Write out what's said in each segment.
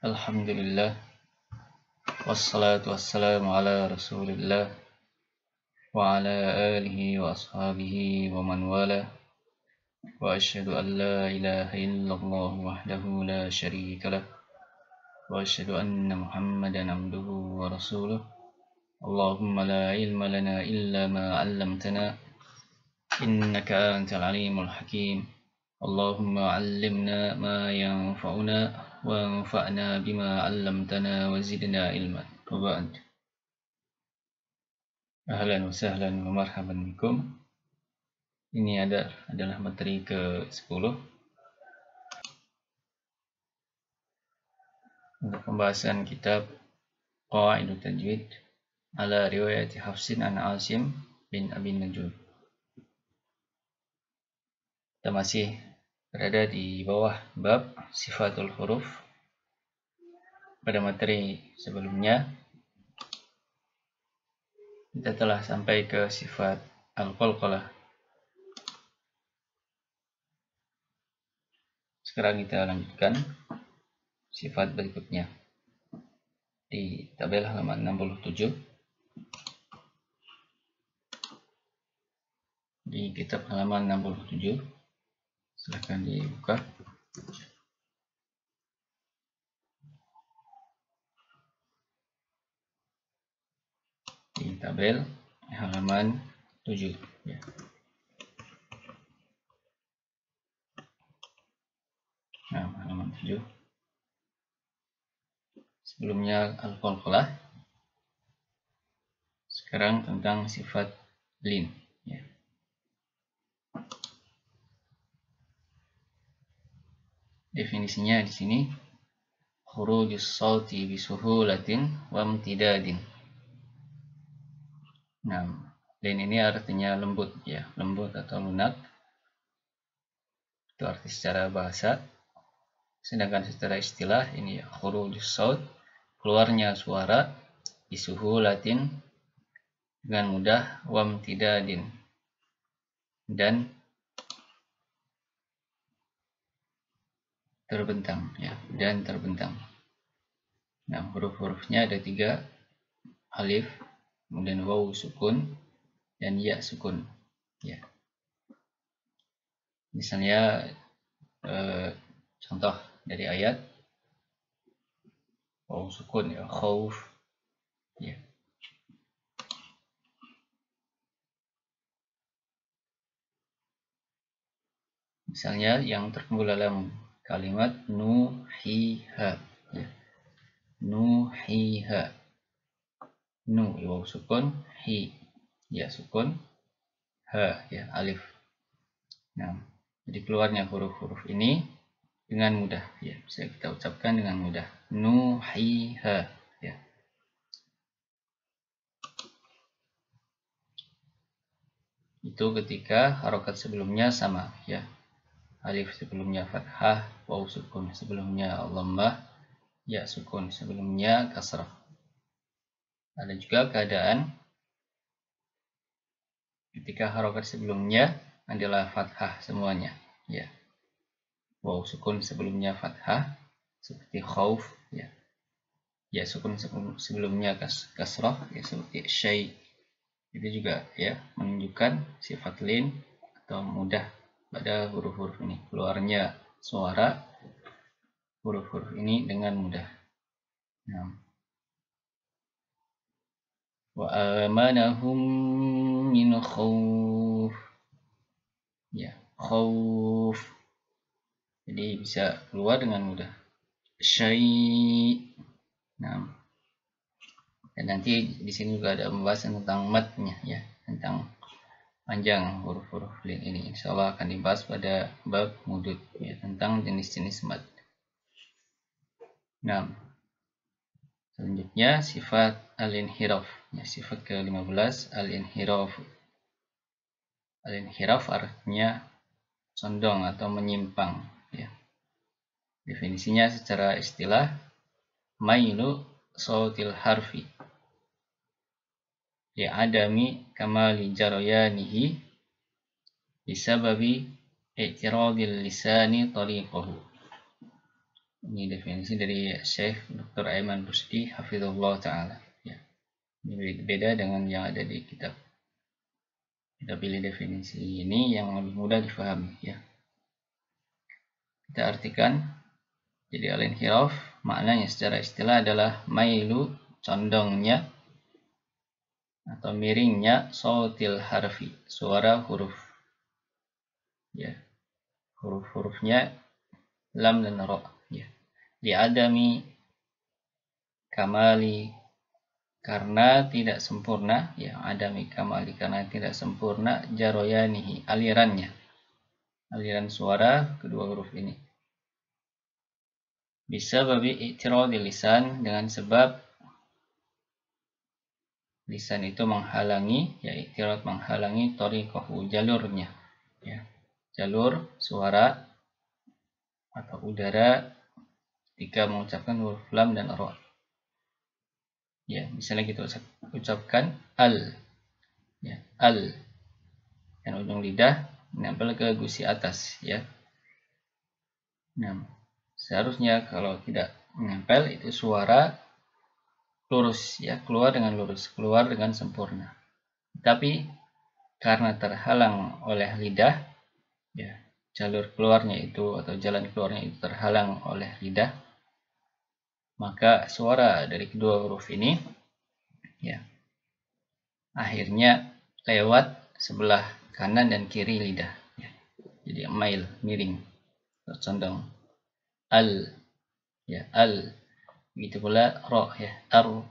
Alhamdulillah, wassalatu wassalamu ala rasulillah wa ala alihi wa ashabihi wa man wala wa ashhadu an la ilaha illallah wahdahu la sharika lah wa ashhadu anna muhammadan abduhu wa rasuluh. Allahumma la ilma lana illa ma 'allamtana innaka antal alimul hakim. Allahumma 'allimna ma yanfa'una وانفعنا بما علمتنا وزدنا علما وبعد. Ahlan wa sahlan wa marhaban bikum. Ini adalah materi ke-10 untuk pembahasan kitab Qawaidut Tajwid ala riwayat Hafsin an Asim bin Abi Najud. Kita masih berada di bawah bab sifatul huruf. Pada materi sebelumnya kita telah sampai ke sifat al-qalqalah. Sekarang kita lanjutkan sifat berikutnya di tabel halaman 67 di kitab halaman 67. Silahkan dibuka. Di tabel halaman 7 ya. Nah, halaman 7. Sebelumnya al-qalqalah. Sekarang tentang sifat lin ya. Definisinya di sini khurujus sauti bisuhulatin wa imtidadin. Nah, lin ini artinya lembut ya, lembut atau lunak. Itu arti secara bahasa. Sedangkan secara istilah ini ya, khurujus saut, keluarnya suara bisuhulatin dengan mudah, wa imtidadin dan terbentang ya, dan terbentang. Nah, huruf-hurufnya ada 3, alif, kemudian waw sukun dan ya sukun ya. Misalnya contoh dari ayat waw sukun ya, khauf ya. Misalnya yang terkumpul dalam kalimat nuhiha ya. Nuhiha. Nu waw sukun, hi ya sukun, ha ya alif. Nah, jadi keluarnya huruf-huruf ini dengan mudah ya, bisa kita ucapkan dengan mudah. Nuhiha ya. Itu ketika harokat sebelumnya sama ya. Alif sebelumnya fathah, waw sukun sebelumnya dhammah, ya sukun sebelumnya kasrah. Ada juga keadaan ketika harokat sebelumnya adalah fathah semuanya ya. Waw sukun sebelumnya fathah seperti khauf ya. Ya sukun sebelumnya kasrah ya seperti syai. Itu juga ya menunjukkan sifat lin atau mudah pada huruf-huruf ini, keluarnya suara huruf-huruf ini dengan mudah. Nah, wa amanahum min khauf ya, khauf jadi bisa keluar dengan mudah. Syai. Nah, dan nanti di sini juga ada pembahasan tentang matnya ya, tentang panjang huruf-huruf lin ini. Insyaallah akan dibahas pada bab mudud ya, tentang jenis-jenis mad. Nah, selanjutnya sifat al-inhiraf ya, sifat ke-15 al-inhiraf. Al-inhiraf artinya condong atau menyimpang ya. Definisinya secara istilah mailu sautil harfi ya adami kamali jarayanihi bisababi i'tiradil lisani tariqahu. Ini definisi dari Syekh Dr. Aiman Rusdi hafizahullah taala, ya. Ini beda dengan yang ada di kitab. Kita pilih definisi ini yang lebih mudah difahami, ya. Kita artikan. Jadi al-inhiraf maknanya secara istilah adalah mailu, condongnya atau miringnya sautil harfi, suara huruf, ya. Huruf-hurufnya lam dan ra, ya. Li'adami kamali, karena tidak sempurna, ya. Adami kamali, karena tidak sempurna, jaroyanihi, alirannya, aliran suara kedua huruf ini. Bisa babi i'tiradil lisan, dengan sebab lisan itu menghalangi, ya, i'tirad menghalangi thariqahu, jalurnya, ya. Jalur suara atau udara ketika mengucapkan huruf lam dan ra. Ya, misalnya kita ucapkan al, ya, al, dan ujung lidah menempel ke gusi atas, ya. Nah, seharusnya kalau tidak menempel itu suara lurus, ya, keluar dengan lurus, keluar dengan sempurna. Tapi karena terhalang oleh lidah, ya, jalur keluarnya itu atau jalan keluarnya itu terhalang oleh lidah, maka suara dari kedua huruf ini, ya, akhirnya lewat sebelah kanan dan kiri lidah, ya. Jadi mail, miring, condong. Al, ya, al. Begitu pula ro, ya, ar,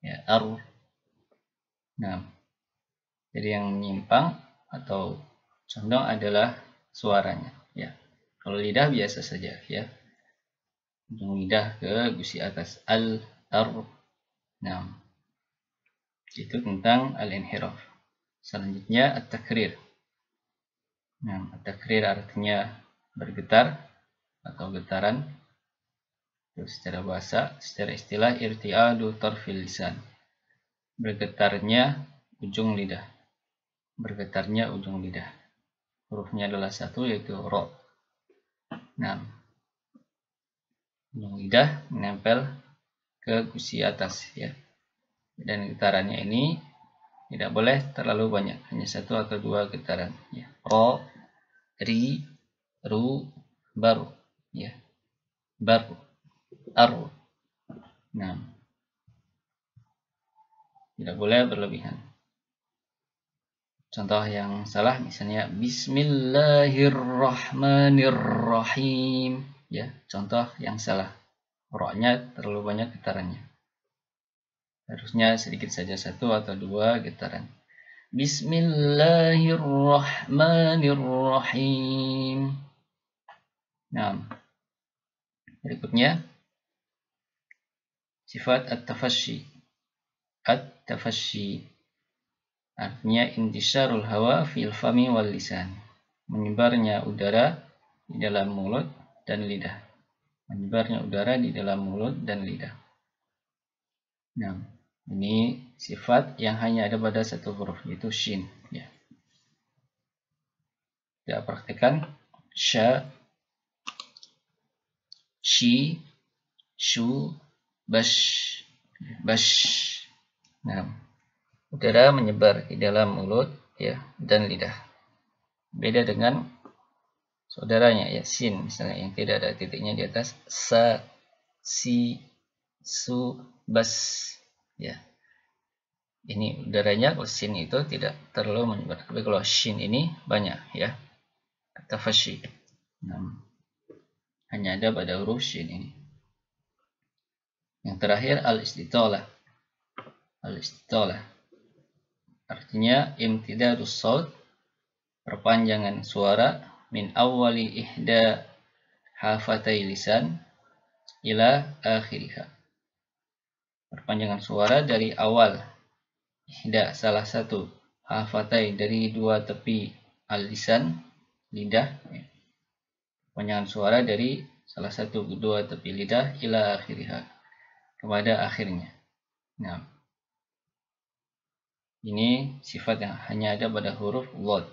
ya, ar. Nah, jadi yang menyimpang atau condong adalah suaranya, ya. Kalau lidah biasa saja, ya, ujung lidah ke gusi atas, al, ar. Nah, itu tentang al-inhiraf. Selanjutnya at-takrir. Nah, at-takrir artinya bergetar atau getaran. Itu secara bahasa, secara istilah irtiadu tarfil lisan. Bergetarnya ujung lidah. Bergetarnya ujung lidah. Hurufnya adalah satu, yaitu ro. Nah, ujung lidah menempel ke gusi atas, ya. Dan getarannya ini tidak boleh terlalu banyak, hanya satu atau dua getaran, ya. Ro, ri, ru, baru, ya. Baru, ar. Nah, tidak boleh berlebihan. Contoh yang salah misalnya Bismillahirrahmanirrahim, ya, contoh yang salah. Ro-nya terlalu banyak getarannya. Harusnya sedikit saja, satu atau dua getaran. Bismillahirrahmanirrahim. Nah, berikutnya sifat at-tafasyi. At-tafasyi artinya intisharul hawa fil fami wal lisan, menyebarnya udara di dalam mulut dan lidah. Menyebarnya udara di dalam mulut dan lidah. Nah, ini sifat yang hanya ada pada satu huruf, yaitu shin, ya. Kita praktekkan sya, shi, shu, bash, bash. Nah, udara menyebar di dalam mulut, ya, dan lidah. Beda dengan saudaranya, ya, sin misalnya yang tidak ada titiknya di atas, sa, si, su, bas, ya. Ini udaranya kalau sin itu tidak terlalu menyebar, tapi kalau shin ini banyak, ya. Tafasyi. Nah, hanya ada pada huruf shin ini. Yang terakhir al-istitalah. Al-istitalah artinya imtidadus saut, perpanjangan suara, min awwali ihda hafatai lisan ila akhiriha. Perpanjangan suara dari awal ihda, salah satu, hafatai, dari dua tepi al-lisan, lidah, ya. Perpanjangan suara dari salah satu kedua tepi lidah ila akhiriha, kepada akhirnya. Nah, ini sifat yang hanya ada pada huruf dhad.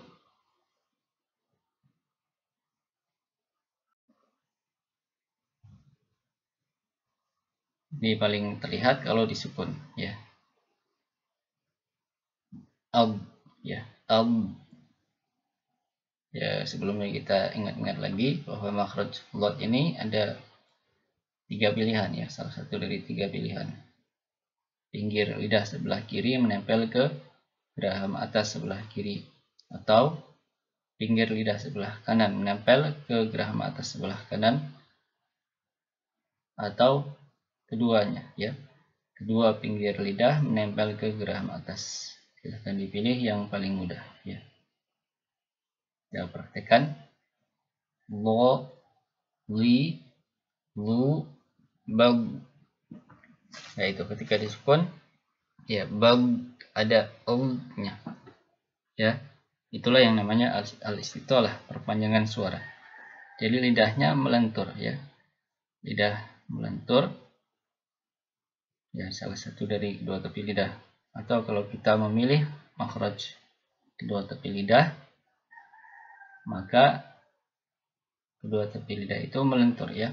Ini paling terlihat kalau disukun, ya. Ya, ya, sebelumnya kita ingat-ingat lagi bahwa makhraj lot ini ada 3 pilihan, ya, salah satu dari 3 pilihan. Pinggir lidah sebelah kiri menempel ke geraham atas sebelah kiri, atau pinggir lidah sebelah kanan menempel ke geraham atas sebelah kanan, atau keduanya, ya. Kedua pinggir lidah menempel ke geraham atas. Silahkan dipilih yang paling mudah, ya. Kita praktekkan. Lo, li, lu, bag. Nah, itu ketika disukun, ya, bag ada nya, ya. Itulah yang namanya al-istitolah, perpanjangan suara. Jadi lidahnya melentur, ya. Lidah melentur, ya, salah satu dari kedua tepi lidah. Atau kalau kita memilih makhraj kedua tepi lidah, maka kedua tepi lidah itu melentur, ya.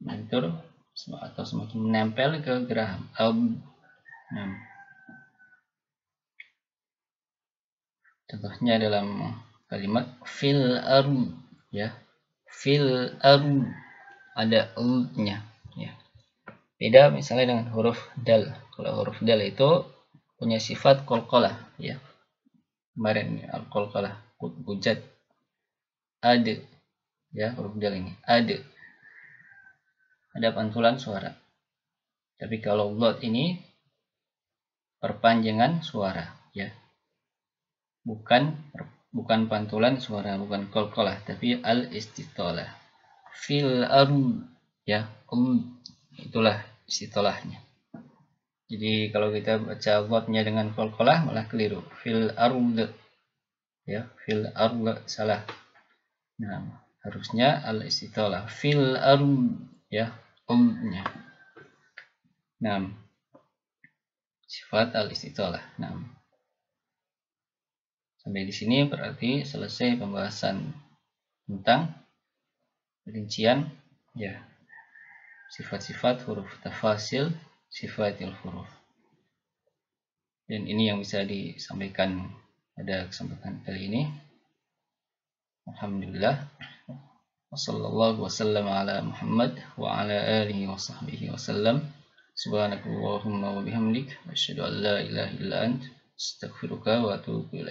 Melentur atau semakin menempel ke geraham. Contohnya dalam kalimat fil ard, ya. Fil ard ada nya, ya. Beda misalnya dengan huruf dal. Kalau huruf dal itu punya sifat qalqalah, ya. Kemarin al-qalqalah, bujat, ada, ya, huruf dal ini ada pantulan suara. Tapi kalau lot ini perpanjangan suara, ya. Bukan pantulan suara, bukan qalqalah, tapi al-istitolah. Fil ard, ya, itulah istitolahnya. Jadi kalau kita baca lotnya dengan qalqalah malah keliru. Fil ard, ya, fil ard salah. Nah, harusnya al-istitolah. Fil ard, ya, nya. Nah, sifat al-istitolah. Nah, sampai di sini berarti selesai pembahasan tentang rincian, ya, sifat-sifat huruf tafasil, sifatil huruf. Dan ini yang bisa disampaikan pada kesempatan kali ini. Alhamdulillah. Wassallallahu wasallam ala Muhammad wa ala alihi wa sahbihi wasallam. Subhanakallahumma wa bihamdik, asyhadu an la ilaha illa ant, astaghfiruka wa atubu ilaik.